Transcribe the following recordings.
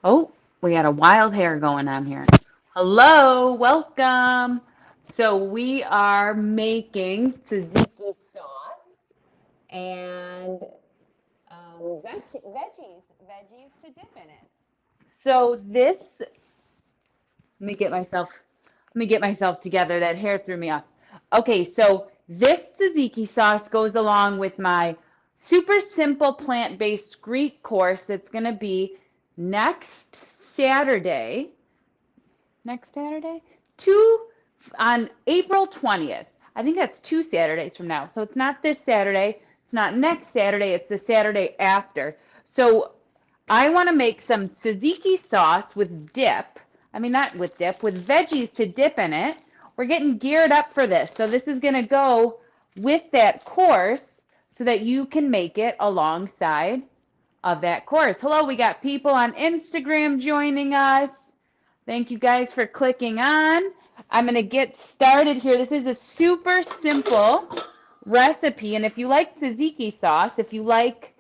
Oh, we got a wild hair going on here. Hello, welcome. So we are making tzatziki sauce and veggies to dip in it. So this, let me get myself together. That hair threw me off. Okay, so this tzatziki sauce goes along with my super simple plant-based Greek course that's going to be next Saturday. Next Saturday? Two on April 20th. I think that's 2 Saturdays from now. So it's not this Saturday. It's not next Saturday. It's the Saturday after. So I want to make some tzatziki sauce with dip. I mean, not with dip, with veggies to dip in it. We're getting geared up for this. So this is going to go with that course so that you can make it alongside of that course. Hello, we got people on Instagram joining us. Thank you guys for clicking on. I'm going to get started here. This is a super simple recipe, and if you like tzatziki sauce, if you like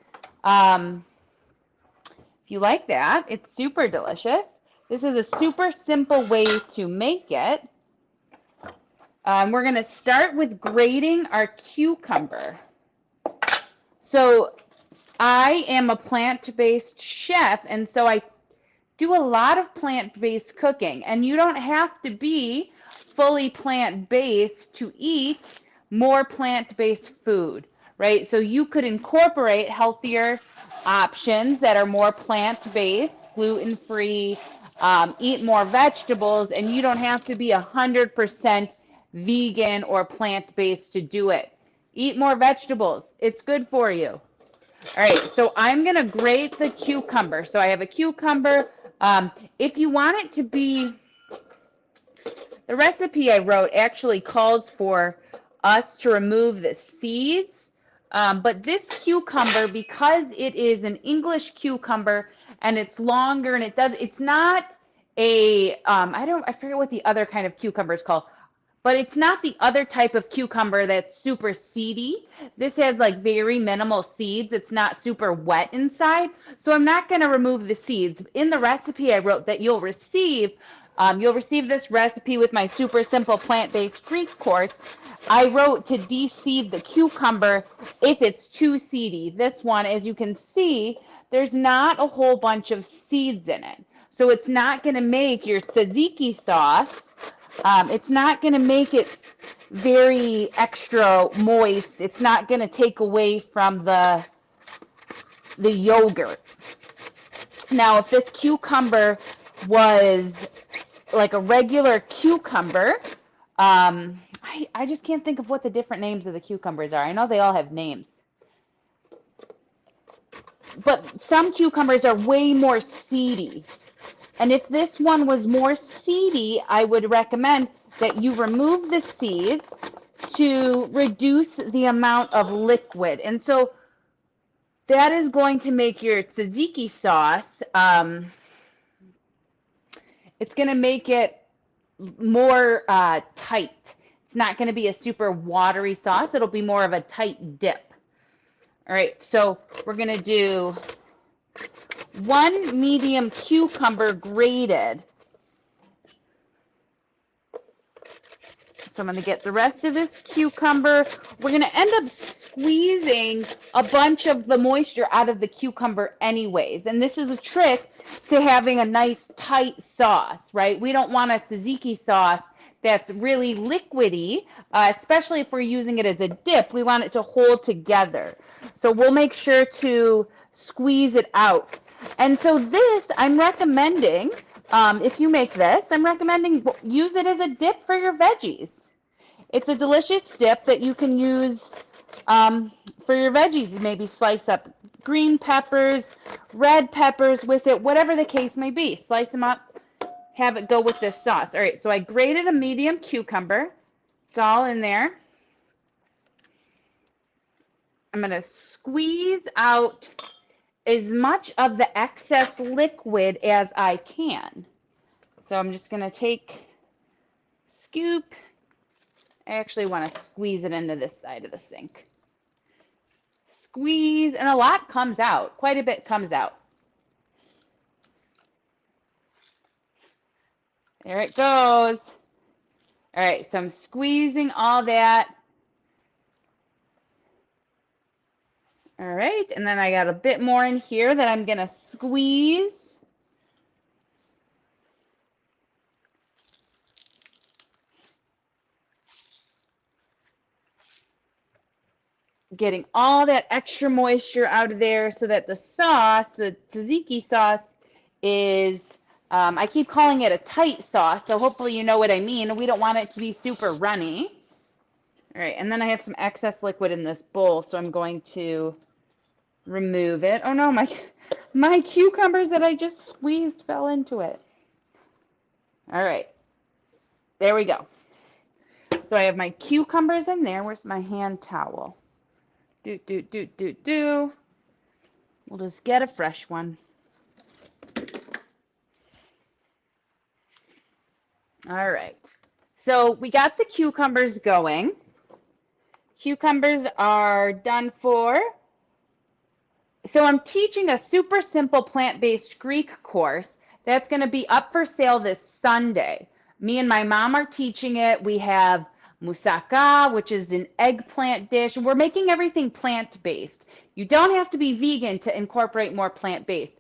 that, it's super delicious. This is a super simple way to make it. We're going to start with grating our cucumber. So I am a plant-based chef, and so I do a lot of plant-based cooking, and you don't have to be fully plant-based to eat more plant-based food, right? So you could incorporate healthier options that are more plant-based, gluten-free, eat more vegetables, and you don't have to be 100% vegan or plant-based to do it. Eat more vegetables. It's good for you. All right, so I'm going to grate the cucumber. So I have a cucumber. If you want it to be, the recipe I wrote actually calls for us to remove the seeds. But this cucumber, because it is an English cucumber and it's longer and it's not I forget what the other kind of cucumber is called. But it's not the other type of cucumber that's super seedy. This has like very minimal seeds. It's not super wet inside. So I'm not going to remove the seeds. In the recipe I wrote that you'll receive this recipe with my super simple plant-based Greek course. I wrote to de-seed the cucumber if it's too seedy. This one, as you can see, there's not a whole bunch of seeds in it. So it's not going to make your tzatziki sauce it's not going to make it very extra moist. It's not going to take away from the yogurt. Now, if this cucumber was like a regular cucumber, I just can't think of what the different names of the cucumbers are. I know they all have names. But some cucumbers are way more seedy. And if this one was more seedy, I would recommend that you remove the seeds to reduce the amount of liquid. And so that is going to make your tzatziki sauce, it's going to make it more tight. It's not going to be a super watery sauce. It'll be more of a tight dip. All right, so we're going to do 1 medium cucumber grated. So I'm going to get the rest of this cucumber. We're going to end up squeezing a bunch of the moisture out of the cucumber anyways. And this is a trick to having a nice tight sauce, right? We don't want a tzatziki sauce that's really liquidy, especially if we're using it as a dip. We want it to hold together. So we'll make sure to squeeze it out. And so this, I'm recommending, if you make this, I'm recommending use it as a dip for your veggies. It's a delicious dip that you can use for your veggies. Maybe slice up green peppers, red peppers with it, whatever the case may be. Slice them up, have it go with this sauce. All right, so I grated a medium cucumber. It's all in there. I'm going to squeeze out as much of the excess liquid as I can. So I'm just going to take, scoop. I actually want to squeeze it into this side of the sink. Squeeze, and a lot comes out. Quite a bit comes out. There it goes. All right, so I'm squeezing all that. All right, and then I got a bit more in here that I'm gonna squeeze. Getting all that extra moisture out of there so that the sauce, the tzatziki sauce, is, I keep calling it a tight sauce, so hopefully you know what I mean. We don't want it to be super runny. All right, and then I have some excess liquid in this bowl, so I'm going to remove it. Oh no, my cucumbers that I just squeezed fell into it. All right, there we go. So I have my cucumbers in there. Where's my hand towel? Do. We'll just get a fresh one. All right. So we got the cucumbers going. Cucumbers are done for. So I'm teaching a super simple plant-based Greek course that's going to be up for sale this Sunday. Me and my mom are teaching it. We have moussaka, which is an eggplant dish. We're making everything plant-based. You don't have to be vegan to incorporate more plant-based.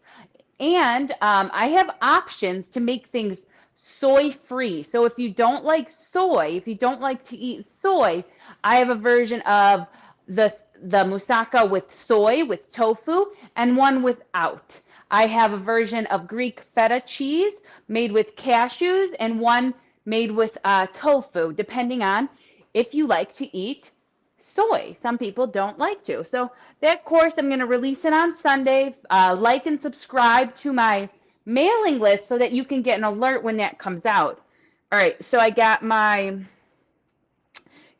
And I have options to make things soy-free. So if you don't like soy, if you don't like to eat soy, I have a version of the moussaka with soy, with tofu, and one without. I have a version of Greek feta cheese made with cashews and one made with tofu, depending on if you like to eat soy. Some people don't like to. So that course, I'm going to release it on Sunday. Like and subscribe to my mailing list so that you can get an alert when that comes out. All right, so I got my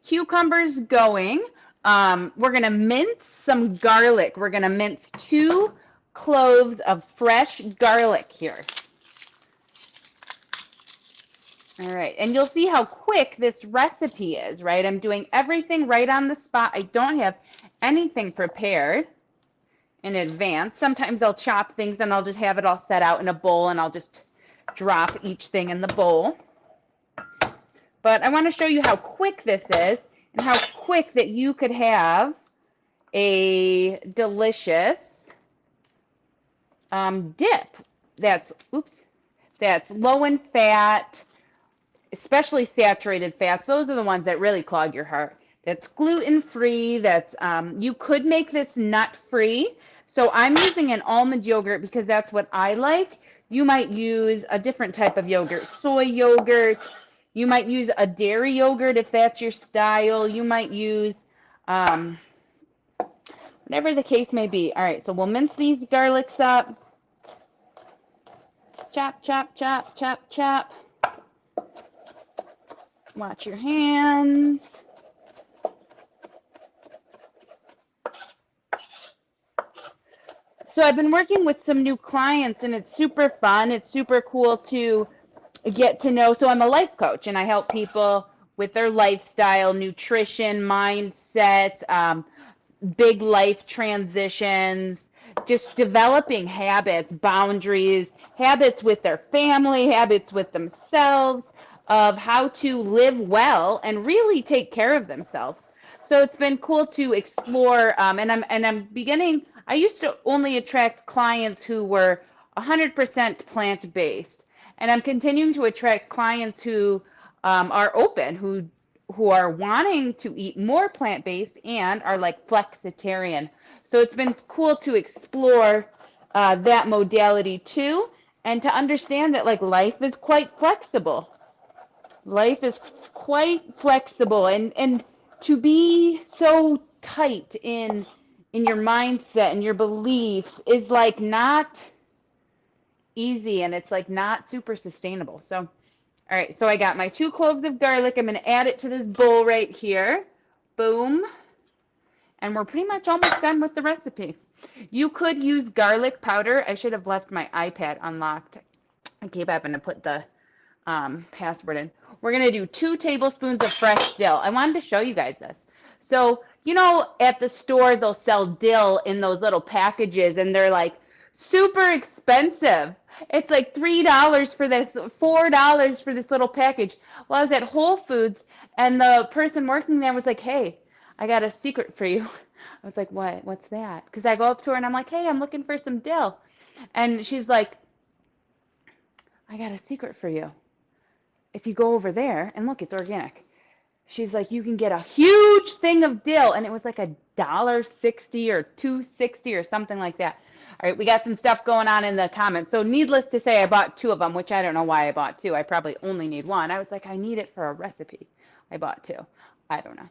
cucumbers going. We're going to mince some garlic. We're going to mince 2 cloves of fresh garlic here. All right, and you'll see how quick this recipe is, right? I'm doing everything right on the spot. I don't have anything prepared in advance. Sometimes I'll chop things and I'll just have it all set out in a bowl and I'll just drop each thing in the bowl. But I want to show you how quick this is and how quick that you could have a delicious dip that's low in fat, especially saturated fats. Those are the ones that really clog your heart. That's gluten-free. That's you could make this nut-free. So I'm using an almond yogurt because that's what I like. You might use a different type of yogurt, soy yogurt. You might use a dairy yogurt if that's your style. You might use whatever the case may be. All right, so we'll mince these garlics up. Chop, chop, chop, chop, chop. Watch your hands. So I've been working with some new clients and it's super fun. It's super cool to get to know. So I'm a life coach and I help people with their lifestyle, nutrition, mindset, big life transitions, just developing habits, boundaries, habits with their family, habits with themselves, of how to live well and really take care of themselves. So it's been cool to explore, and I'm beginning. I used to only attract clients who were 100% plant-based, and I'm continuing to attract clients who are open, who are wanting to eat more plant-based and are like flexitarian. So it's been cool to explore that modality too, and to understand that like life is quite flexible. Life is quite flexible, and to be so tight in your mindset and your beliefs is like not easy, and it's like not super sustainable. So, all right, so I got my 2 cloves of garlic. I'm going to add it to this bowl right here. Boom. And we're pretty much almost done with the recipe. You could use garlic powder. I should have left my iPad unlocked. I keep having to put the password in. We're going to do 2 tablespoons of fresh dill. I wanted to show you guys this. So, you know, at the store, they'll sell dill in those little packages, and they're like super expensive. It's like $3 for this, $4 for this little package. Well, I was at Whole Foods, and the person working there was like, hey, I got a secret for you. I was like, what? What's that? Because I go up to her and I'm like, hey, I'm looking for some dill. And she's like, I got a secret for you. If you go over there, and look, it's organic. She's like, you can get a huge thing of dill, and it was like $1.60 or $2.60 or something like that. All right, we got some stuff going on in the comments. So needless to say, I bought two of them, which I don't know why I bought two. I probably only need one. I was like, I need it for a recipe. I bought two. I don't know.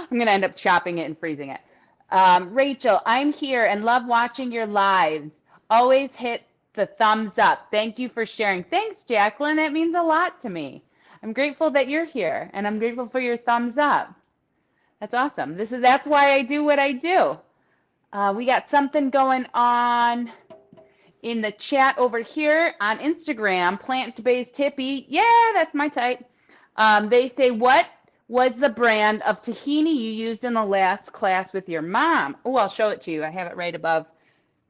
I'm gonna end up chopping it and freezing it. Rachel, I'm here and love watching your lives. Always hit the thumbs up. Thank you for sharing. Thanks, Jacqueline. It means a lot to me. I'm grateful that you're here, and I'm grateful for your thumbs up. That's awesome. That's why I do what I do. We got something going on in the chat over here on Instagram. Plant-based hippie. Yeah, that's my type. They say, what was the brand of tahini you used in the last class with your mom? Oh, I'll show it to you. I have it right above.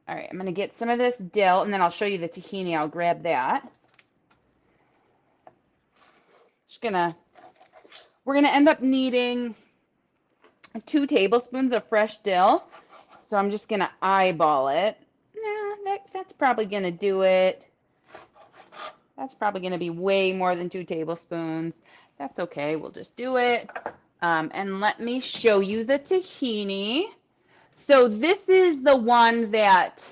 All right, I'm going to get some of this dill, and then I'll show you the tahini. I'll grab that. We're gonna end up needing 2 tablespoons of fresh dill. So I'm just gonna eyeball it. Nah, that's probably gonna do it. That's probably gonna be way more than 2 tablespoons. That's okay, we'll just do it. And let me show you the tahini. So this is the one that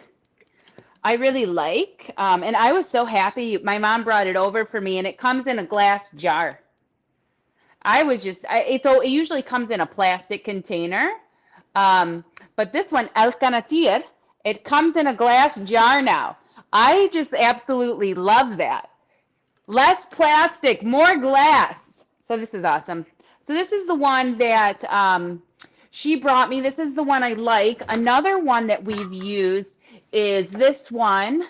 I really like. And I was so happy. My mom brought it over for me, and it comes in a glass jar. It usually comes in a plastic container. But this one, El Canatir, it comes in a glass jar now. I just absolutely love that. Less plastic, more glass. So this is awesome. So this is the one that she brought me. This is the one I like. Another one that we've used is this one.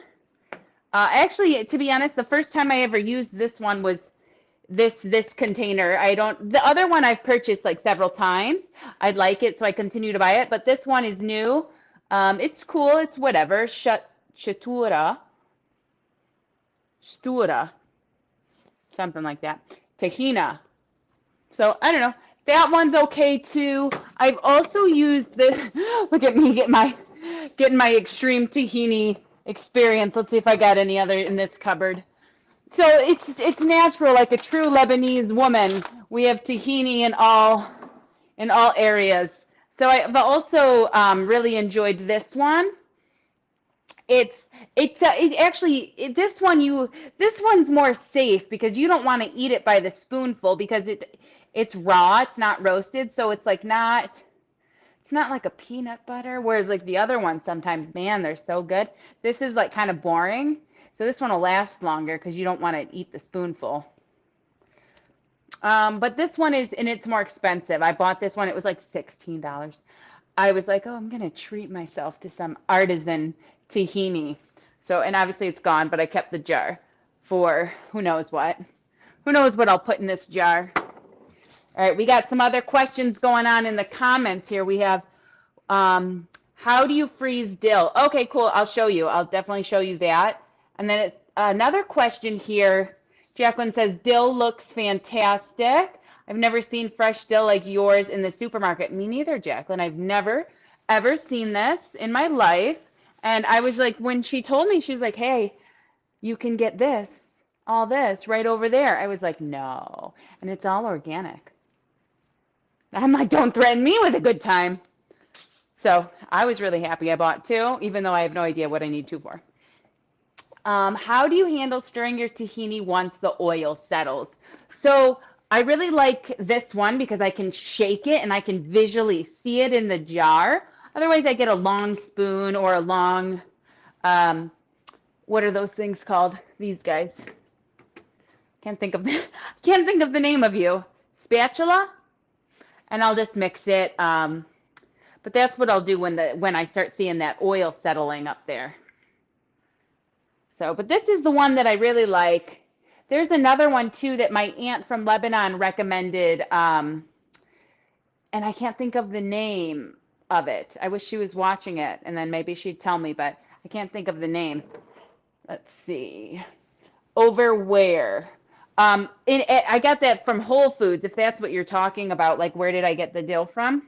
Actually, to be honest, the first time I ever used this one was this container. The other one I've purchased like several times. I like it, so I continue to buy it. But this one is new. It's cool. It's whatever. Shatura, something like that. Tahina. So I don't know. That one's okay too. I've also used this. Look at me getting my extreme tahini experience. Let's see if I got any other in this cupboard. So it's natural, like a true Lebanese woman. We have tahini in all areas. So I've also really enjoyed this one. This one's more safe because you don't want to eat it by the spoonful because it's raw, it's not roasted, so it's not like a peanut butter, whereas like the other ones sometimes, man, they're so good. This is like kind of boring. So this one will last longer because you don't want to eat the spoonful. But this one it's more expensive. I bought this one, it was like $16. I was like, oh, I'm going to treat myself to some artisan tahini. So, and obviously it's gone, but I kept the jar for who knows what. Who knows what I'll put in this jar. All right, we got some other questions going on in the comments here. We have, how do you freeze dill? Okay, cool. I'll show you. I'll definitely show you that. And then another question here. Jacqueline says, dill looks fantastic. I've never seen fresh dill like yours in the supermarket. Me neither, Jacqueline. I've never, ever seen this in my life. And I was like, when she told me, she's like, hey, you can get all this right over there. I was like, no. And it's all organic. I'm like, don't threaten me with a good time. So I was really happy I bought 2, even though I have no idea what I need 2 for. How do you handle stirring your tahini once the oil settles? So I really like this one because I can shake it and I can visually see it in the jar. Otherwise, I get a long spoon or a long, what are those things called? These guys. Can't think of the name of you. Spatula? And I'll just mix it. But that's what I'll do when I start seeing that oil settling up there. So, but this is the one that I really like. There's another one too that my aunt from Lebanon recommended, and I can't think of the name of it. I wish she was watching it, and then maybe she'd tell me, but I can't think of the name. let's see, over where? I got that from Whole Foods, if that's what you're talking about, like where did I get the dill from?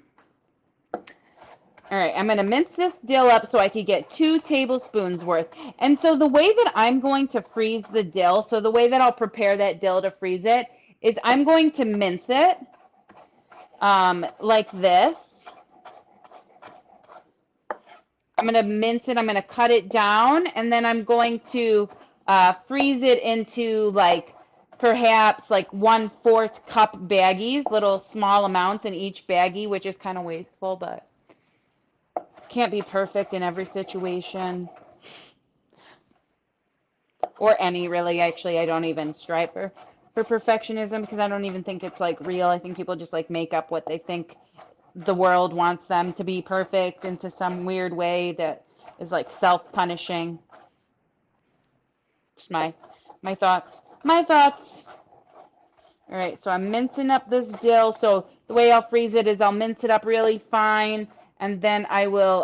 All right, I'm going to mince this dill up so I could get 2 tablespoons worth. And so the way that I'm going to freeze the dill, so the way that I'll prepare that dill to freeze it, is I'm going to mince it like this. I'm going to mince it, I'm going to cut it down, and then I'm going to freeze it into like perhaps like 1/4 cup baggies, little small amounts in each baggie, which is kind of wasteful, but can't be perfect in every situation. Or any, really. Actually, I don't even strive for perfectionism because I don't even think it's like real. I think people just like make up what they think the world wants them to be perfect into some weird way that is like self-punishing. Just my thoughts. My thoughts. All right, so I'm mincing up this dill. So the way I'll freeze it is I'll mince it up really fine, and then I will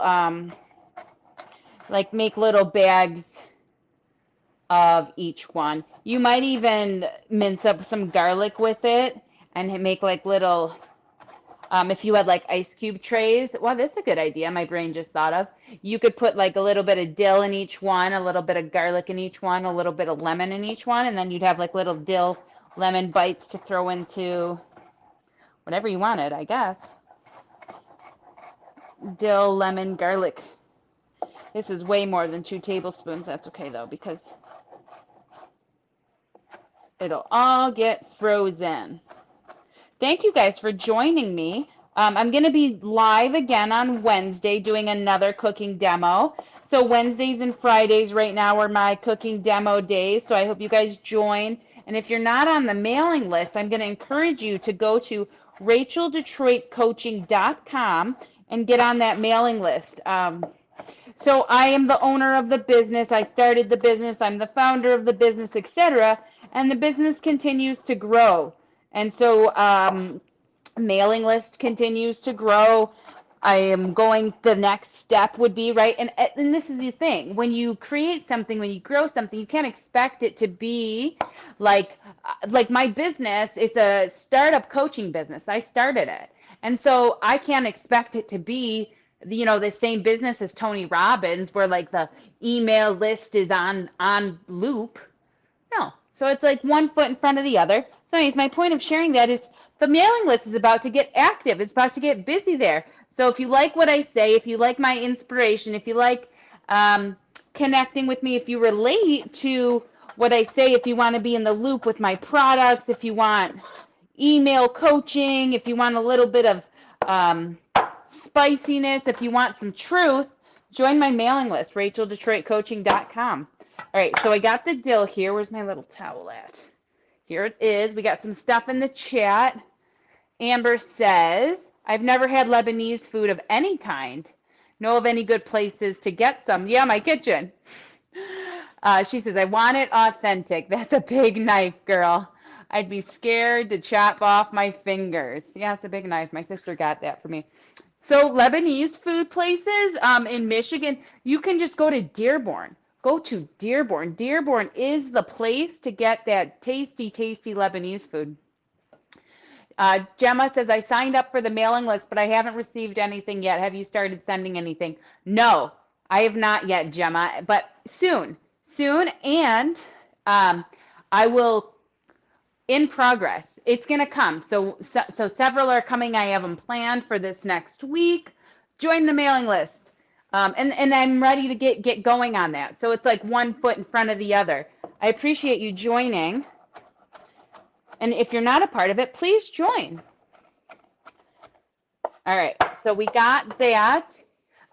like make little bags of each one. You might even mince up some garlic with it and make like little, if you had like ice cube trays. Well, that's a good idea. My brain just thought of. You could put like a little bit of dill in each one, a little bit of garlic in each one, a little bit of lemon in each one, and then you'd have like little dill lemon bites to throw into whatever you wanted, I guess. Dill, lemon, garlic. This is way more than 2 tablespoons. That's okay though, because it'll all get frozen. Thank you guys for joining me. I'm going to be live again on Wednesday doing another cooking demo. So Wednesdays and Fridays right now are my cooking demo days. So I hope you guys join. And if you're not on the mailing list, I'm going to encourage you to go to RachelDetroitCoaching.com and get on that mailing list. So I am the owner of the business. I started the business. I'm the founder of the business, etc. And the business continues to grow. And so mailing list continues to grow. I am going, the next step would be, right, and this is the thing, when you create something, when you grow something, you can't expect it to be like my business. It's a startup coaching business. I started it. And so I can't expect it to be, you know, the same business as Tony Robbins, where like the email list is on loop. No. So it's like one foot in front of the other. So anyways, my point of sharing that is the mailing list is about to get active. It's about to get busy there. So if you like what I say, if you like my inspiration, if you like connecting with me, if you relate to what I say, if you want to be in the loop with my products, if you want email coaching, if you want a little bit of spiciness, if you want some truth, join my mailing list, RachelDetroitCoaching.com. All right, so I got the dill here. Where's my little towel at? Here it is. We got some stuff in the chat. Amber says, I've never had Lebanese food of any kind. Know of any good places to get some? Yeah, my kitchen. She says, I want it authentic. That's a big knife, girl. I'd be scared to chop off my fingers. Yeah, it's a big knife. My sister got that for me. So Lebanese food places in Michigan, you can just go to Dearborn. Go to Dearborn. Dearborn is the place to get that tasty, tasty Lebanese food. Gemma says, I signed up for the mailing list, but I haven't received anything yet. Have you started sending anything? No, I have not yet, Gemma, but soon. And I will, in progress. It's going to come. So several are coming. I have them planned for this next week. Join the mailing list. And I'm ready to get going on that. So it's like one foot in front of the other. I appreciate you joining. And if you're not a part of it, please join. All right, so we got that.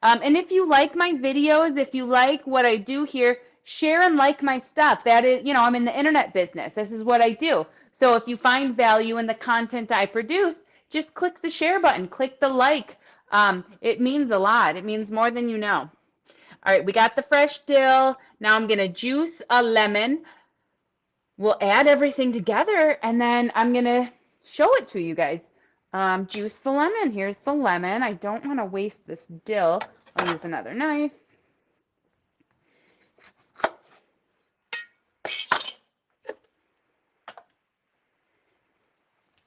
And if you like my videos, if you like what I do here, share and like my stuff. That is, you know, I'm in the internet business. This is what I do. So if you find value in the content I produce, just click the share button, click the like. It means a lot. It means more than you know. All right, we got the fresh dill. Now I'm going to juice a lemon. We'll add everything together, and then I'm going to show it to you guys. Juice the lemon. Here's the lemon. I don't want to waste this dill. I'll use another knife.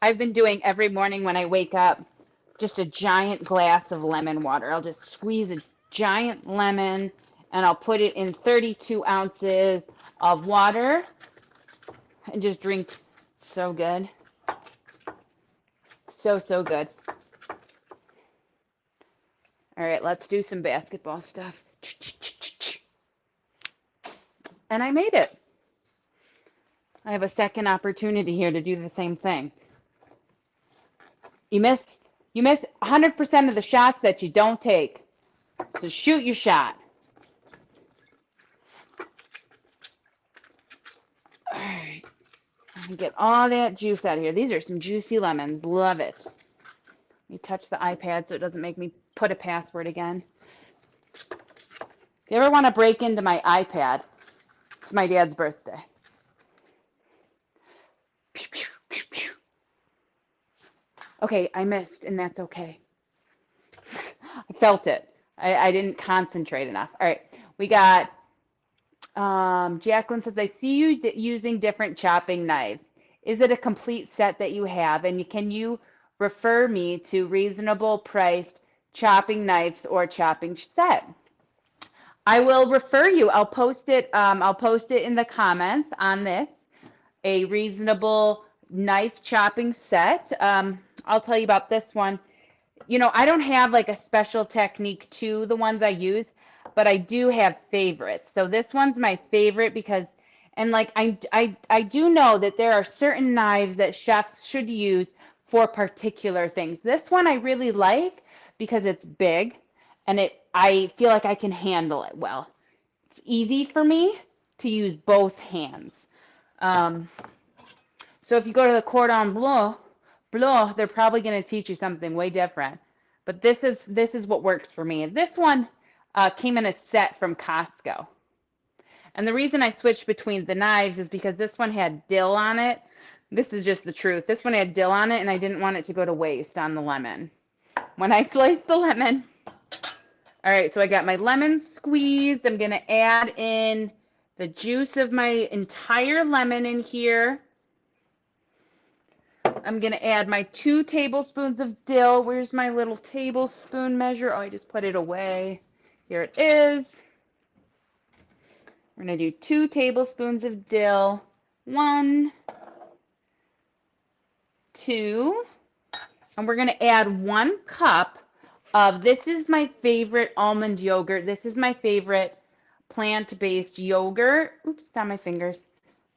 I've been doing every morning when I wake up just a giant glass of lemon water. I'll just squeeze a giant lemon and I'll put it in 32 ounces of water and just drink. So good. So, so good. All right, let's do some basketball stuff. And I made it. I have a second opportunity here to do the same thing. You miss 100% of the shots that you don't take. So shoot your shot. All right. Get all that juice out of here. These are some juicy lemons. Love it. Let me touch the iPad so it doesn't make me put a password again. If you ever want to break into my iPad, it's my dad's birthday. Pew, pew, pew, pew. Okay, I missed, and that's okay. I felt it. I didn't concentrate enough. All right, we got Jacqueline says, I see you using different chopping knives. Is it a complete set that you have? And can you refer me to reasonable priced chopping knives or chopping set? I will refer you. I'll post it in the comments on this, a reasonable knife chopping set. I'll tell you about this one. You know, I don't have like a special technique to the ones I use, but I do have favorites. So this one's my favorite because, and like I do know that there are certain knives that chefs should use for particular things. This one I really like because it's big and I feel like I can handle it well. It's easy for me to use both hands. So if you go to the Cordon Bleu, they're probably going to teach you something way different. But this is what works for me. This one came in a set from Costco. And the reason I switched between the knives is because this one had dill on it. This is just the truth. This one had dill on it, and I didn't want it to go to waste on the lemon. When I sliced the lemon, all right, so I got my lemon squeezed. I'm going to add in the juice of my entire lemon in here. I'm going to add my 2 tablespoons of dill. Where's my little tablespoon measure? Oh, I just put it away. Here it is. We're going to do 2 tablespoons of dill. 1, 2. And we're going to add 1 cup of, this is my favorite almond yogurt. This is my favorite plant-based yogurt. Oops, on my fingers.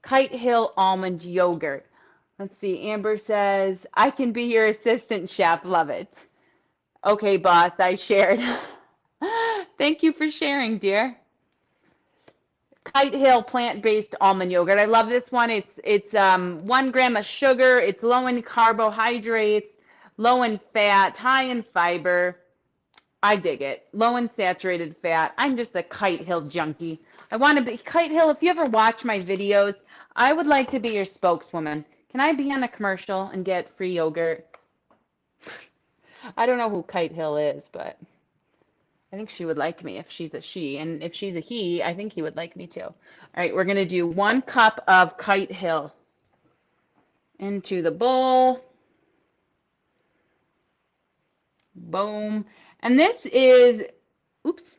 Kite Hill almond yogurt. Let's see, Amber says, I can be your assistant chef. Love it. Okay, boss, I shared. Thank you for sharing, dear. Kite Hill plant-based almond yogurt. I love this one. It's 1 gram of sugar. It's low in carbohydrates, low in fat, high in fiber. I dig it. Low in saturated fat. I'm just a Kite Hill junkie. I want to be Kite Hill. If you ever watch my videos, I would like to be your spokeswoman. Can I be on a commercial and get free yogurt? I don't know who Kite Hill is, but I think she would like me if she's a she. And if she's a he, I think he would like me too. All right, we're going to do 1 cup of Kite Hill into the bowl. Boom. And this is, oops.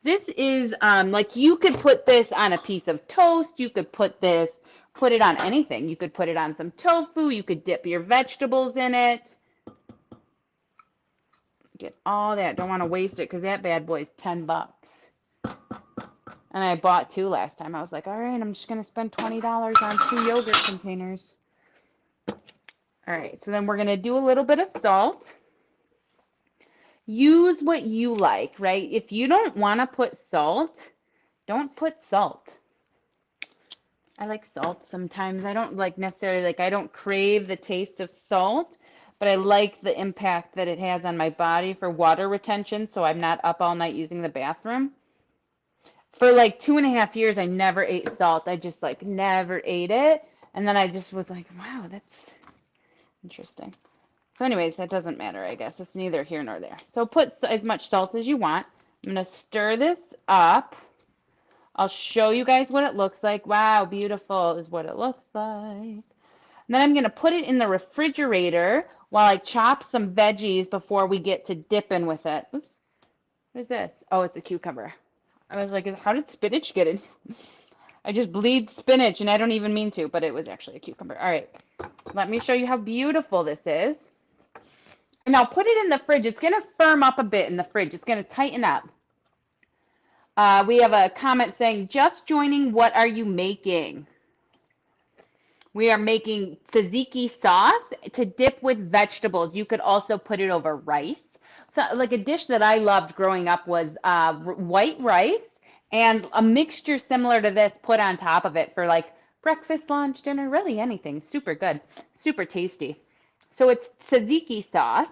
This is like you could put this on a piece of toast. You could put it on anything. You could put it on some tofu. You could dip your vegetables in it. Get all that. Don't want to waste it because that bad boy's $10. And I bought 2 last time. I was like, all right, I'm just going to spend $20 on 2 yogurt containers. All right, so then we're going to do a little bit of salt. Use what you like, right? If you don't want to put salt, don't put salt. I like salt sometimes. I don't like necessarily, like I don't crave the taste of salt, but I like the impact that it has on my body for water retention, so I'm not up all night using the bathroom. For like 2.5 years, I never ate salt. I just like never ate it. And then I just was like, wow, that's interesting. So anyways, that doesn't matter, I guess. It's neither here nor there. So put as much salt as you want. I'm going to stir this up. I'll show you guys what it looks like. Wow, beautiful is what it looks like. And then I'm going to put it in the refrigerator while I chop some veggies before we get to dipping with it. Oops, what is this? Oh, it's a cucumber. I was like, how did spinach get in? I just bleed spinach and I don't even mean to, but it was actually a cucumber. All right, let me show you how beautiful this is. And I'll put it in the fridge. It's going to firm up a bit in the fridge. It's going to tighten up. We have a comment saying, just joining, what are you making? We are making tzatziki sauce to dip with vegetables. You could also put it over rice. So, like a dish that I loved growing up was white rice and a mixture similar to this put on top of it for like breakfast, lunch, dinner, really anything. Super good, super tasty. So it's tzatziki sauce.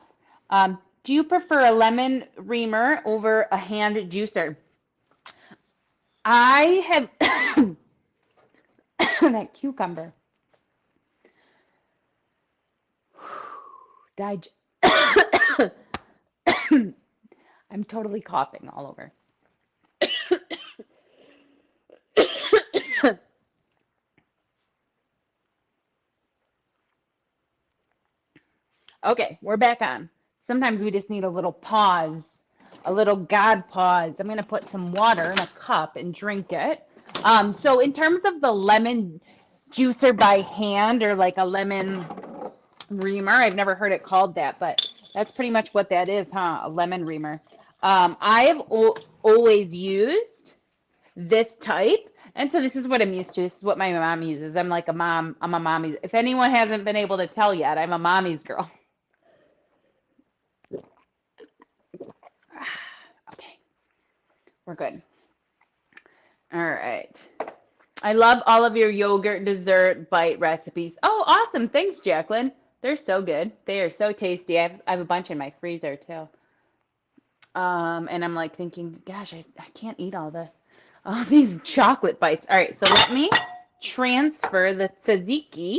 Do you prefer a lemon reamer over a hand juicer? I have that cucumber. Dig I'm totally coughing all over. Okay, we're back on. Sometimes we just need a little pause, a little God pause. I'm going to put some water in a cup and drink it. So in terms of the lemon juicer by hand or like a lemon reamer, I've never heard it called that, but that's pretty much what that is, huh? A lemon reamer. I have always used this type. And so this is what I'm used to. This is what my mom uses. I'm like a mom. I'm a mommy's. If anyone hasn't been able to tell yet, I'm a mommy's girl. Okay, we're good. All right. I love all of your yogurt dessert bite recipes. Oh, awesome. Thanks, Jacqueline. They're so good. They are so tasty. I have a bunch in my freezer too. And I'm like thinking, gosh, I can't eat all these chocolate bites. All right, so let me transfer the tzatziki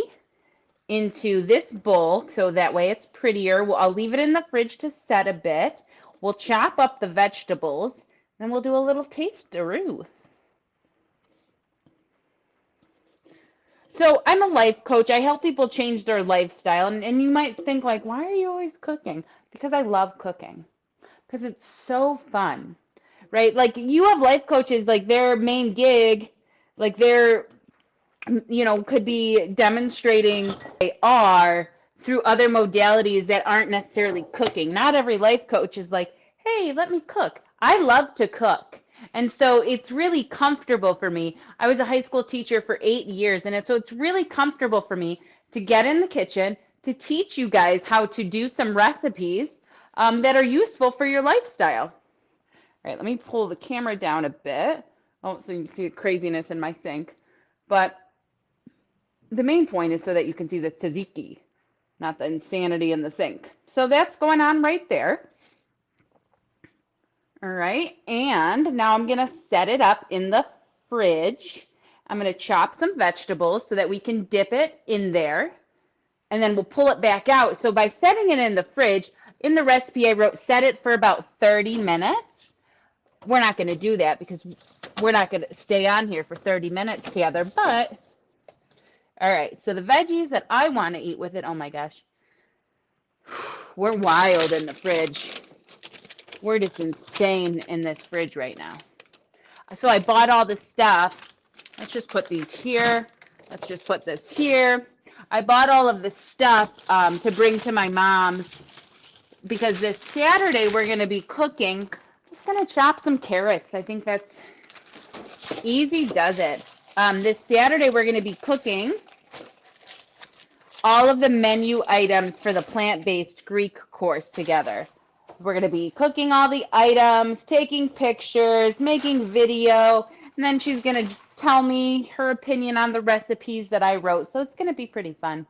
into this bowl so that way it's prettier. I'll leave it in the fridge to set a bit. We'll chop up the vegetables, and we'll do a little taste-a-roo. So I'm a life coach. I help people change their lifestyle. And you might think like, why are you always cooking? Because I love cooking. Because it's so fun, right? Like you have life coaches, like their main gig, like they're, could be demonstrating they are through other modalities that aren't necessarily cooking. Not every life coach is like, hey, let me cook. I love to cook. And so it's really comfortable for me. I was a high school teacher for 8 years, and so it's really comfortable for me to get in the kitchen to teach you guys how to do some recipes that are useful for your lifestyle. All right, let me pull the camera down a bit. Oh, so you can see the craziness in my sink. But the main point is so that you can see the tzatziki, not the insanity in the sink. So that's going on right there. All right, and now I'm gonna set it up in the fridge. I'm gonna chop some vegetables so that we can dip it in there, and then we'll pull it back out. So by setting it in the fridge, in the recipe I wrote, set it for about 30 minutes. We're not gonna do that because we're not gonna stay on here for 30 minutes together, but all right, so the veggies that I want to eat with it, oh my gosh, we're wild in the fridge. We're just insane in this fridge right now. So I bought all this stuff. Let's just put these here. Let's just put this here. I bought all of this stuff to bring to my mom's because this Saturday we're going to be cooking. I'm just going to chop some carrots. I think that's easy does it. This Saturday we're going to be cooking all of the menu items for the plant-based Greek course together. We're going to be cooking all the items, taking pictures, making video, and then she's going to tell me her opinion on the recipes that I wrote. So it's going to be pretty fun.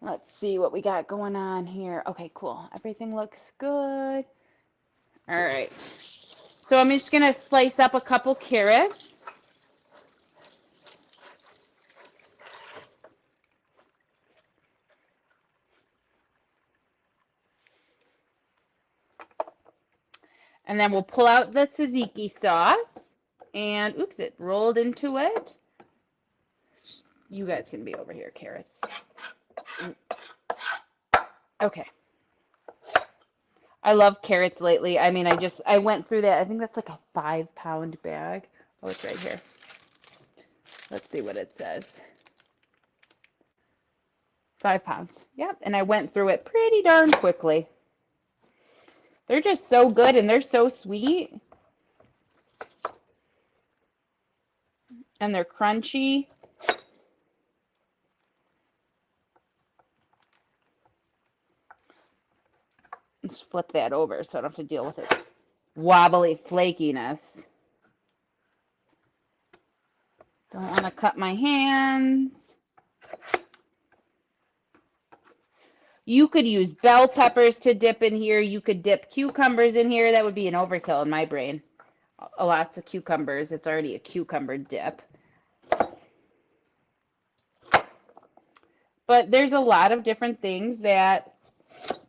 Let's see what we got going on here. Okay, cool. Everything looks good. All right. So I'm just going to slice up a couple carrots. And then we'll pull out the tzatziki sauce. And oops, it rolled into it. You guys can be over here, carrots. Okay. I love carrots lately. I mean, I went through that. I think that's like a 5-pound bag. Oh, it's right here. Let's see what it says. 5 pounds. Yep. And I went through it pretty darn quickly. They're just so good and they're so sweet. And they're crunchy. Let's flip that over so I don't have to deal with its wobbly flakiness. Don't want to cut my hands. You could use bell peppers to dip in here. You could dip cucumbers in here. That would be an overkill in my brain. Lots of cucumbers. It's already a cucumber dip. But there's a lot of different things that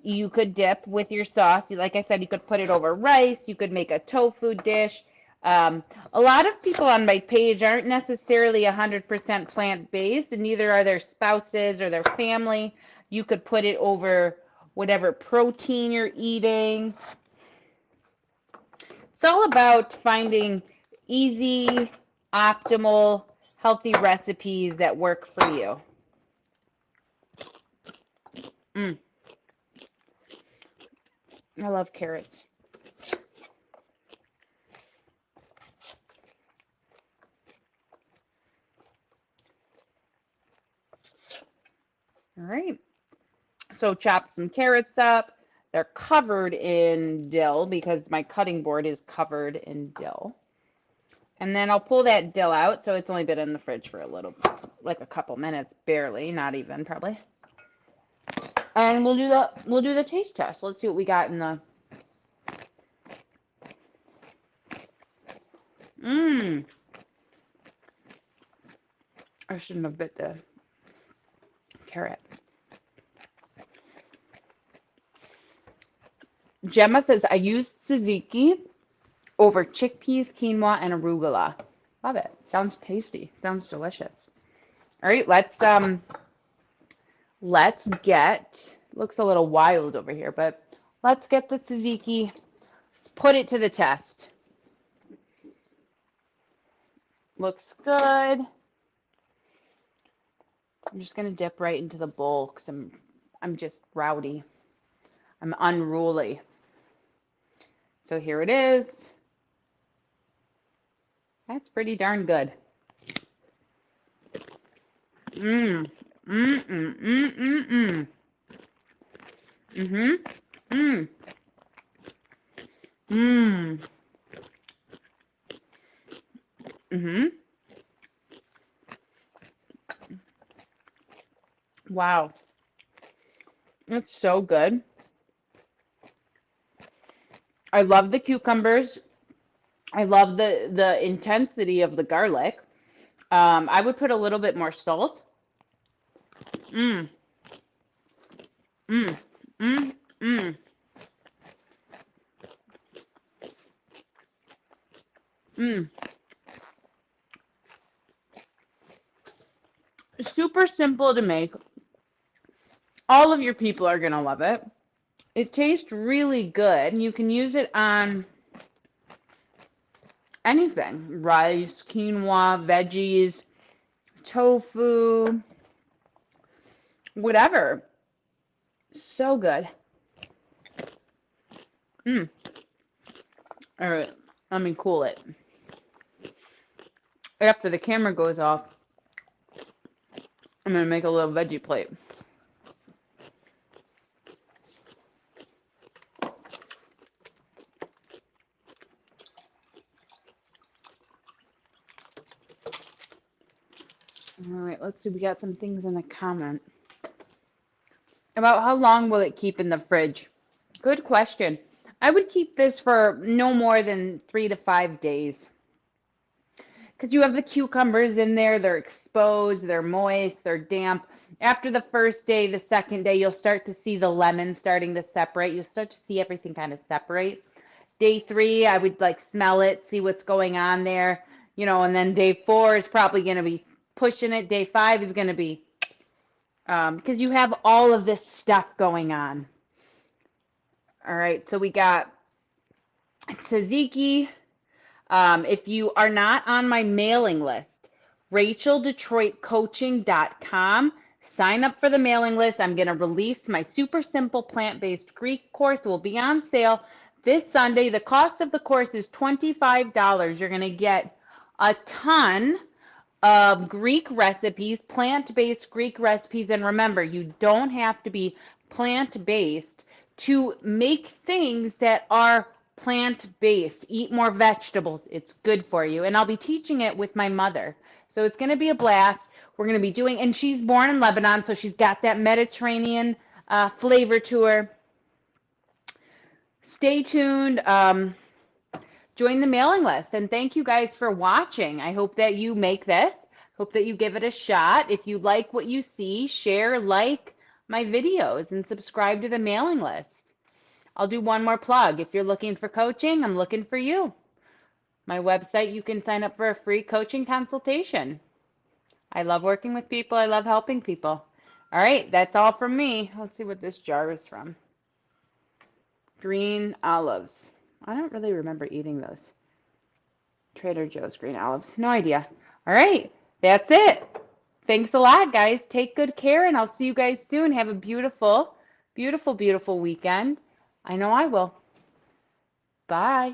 you could dip with your sauce. Like I said, you could put it over rice. You could make a tofu dish. A lot of people on my page aren't necessarily 100% plant-based, and neither are their spouses or their family. You could put it over whatever protein you're eating. It's all about finding easy, optimal, healthy recipes that work for you. I love carrots. All right. So chop some carrots up. They're covered in dill because my cutting board is covered in dill. And then I'll pull that dill out. So it's only been in the fridge for a little, like a couple minutes, barely, not even probably. And we'll do the taste test. Let's see what we got in the. I shouldn't have bit the carrot. Gemma says, I use tzatziki over chickpeas, quinoa, and arugula. Love it. Sounds tasty. Sounds delicious. All right, let's get, looks a little wild over here, but let's get the tzatziki, put it to the test. Looks good. I'm just going to dip right into the bowl because I'm just rowdy. I'm unruly. So here it is. That's pretty darn good. Mmm. Mmm. Mmm. Mmm. Mmm. Mhm. Mmm. Mmm. Mhm. Wow. It's so good. I love the cucumbers. I love the intensity of the garlic. I would put a little bit more salt. Mmm. Mmm. Mmm. Mmm. Mmm. Super simple to make. All of your people are going to love it. It tastes really good. You can use it on anything. Rice, quinoa, veggies, tofu, whatever. So good. Mmm. All right, let me cool it. After the camera goes off, I'm going to make a little veggie plate. All right, let's see. We got some things in the comment about how long will it keep in the fridge. Good question. I would keep this for no more than 3 to 5 days. Because you have the cucumbers in there, they're exposed, they're moist, they're damp. After the first day, the second day, you'll start to see the lemon starting to separate. You'll start to see everything kind of separate. Day 3, I would like smell it, see what's going on there. you know, and then day 4 is probably going to be pushing it. Day 5 is going to be, because you have all of this stuff going on. All right, so we got tzatziki. If you are not on my mailing list, RachelDetroitCoaching.com. Sign up for the mailing list. I'm going to release my super simple plant-based Greek course. It will be on sale this Sunday. The cost of the course is $25. You're going to get a ton of Greek recipes, plant-based Greek recipes. And remember, you don't have to be plant-based to make things that are plant-based. Eat more vegetables. It's good for you. And I'll be teaching it with my mother. So it's going to be a blast. We're going to be doing, and she's born in Lebanon, so she's got that Mediterranean flavor to her. Stay tuned. Join the mailing list. And thank you guys for watching. I hope that you make this. Hope that you give it a shot. If you like what you see, share, like my videos, and subscribe to the mailing list. I'll do one more plug. If you're looking for coaching, I'm looking for you. My website, you can sign up for a free coaching consultation. I love working with people. I love helping people. All right, that's all from me. Let's see what this jar is from. Green olives. I don't really remember eating those. Trader Joe's green olives. No idea. All right, that's it. Thanks a lot, guys. Take good care, and I'll see you guys soon. Have a beautiful, beautiful, beautiful weekend. I know I will. Bye.